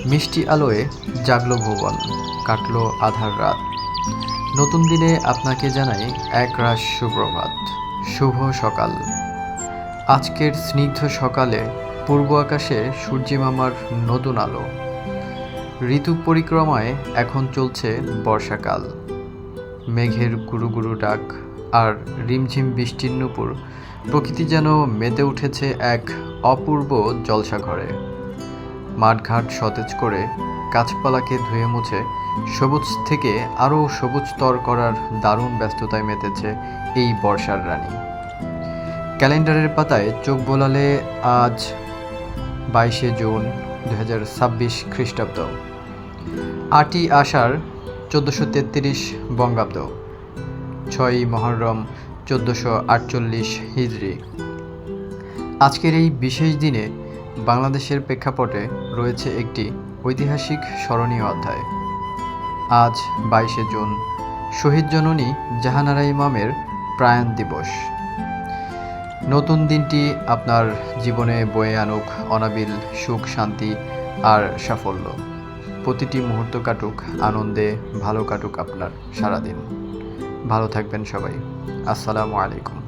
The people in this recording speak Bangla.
মিষ্টি আলোয় জাগলো ভুবন, কাটলো আধার রাত। নতুন দিনে আপনাকে জানাই একরাশ সুপ্রভাত, শুভ সকাল। আজকের স্নিগ্ধ সকালে পূর্ব আকাশে সূর্যিমামার নতুন আলো। ঋতু পরিক্রমায় এখন চলছে বর্ষাকাল। মেঘের গুরু গুরু ডাক আর রিমঝিম বৃষ্টির নূপুর, প্রকৃতি যেন মেতে উঠেছে এক অপূর্ব জলসাঘরে। মাঠঘাট সতেজ করে, গাছপালাকে ধুয়ে মুছে সবুজ থেকে আরও সবুজতর করার দারুণ ব্যস্ততায় মেতেছে এই বর্ষার রানী। ক্যালেন্ডারের পাতায় চোখ বোলালে আজ 22শে জুন 2026 খ্রিস্টাব্দ, 8ই আষাঢ় 1433 বঙ্গাব্দ, 6ই মহররম 1448 হিজরি। আজকের এই বিশেষ দিনে বাংলাদেশের প্রেক্ষাপটে রয়েছে একটি ঐতিহাসিক স্মরণীয় অধ্যায়। আজ 22শে জুন, শহীদ জননী জাহানারা ইমামের প্রয়াণ দিবস। নতুন দিনটি আপনার জীবনে বয়ে আনুক অনাবিল সুখ, শান্তি আর সাফল্য। প্রতিটি মুহূর্ত কাটুক আনন্দে, ভালো কাটুক আপনার সারাদিন। ভালো থাকবেন সবাই। আসসালামু আলাইকুম।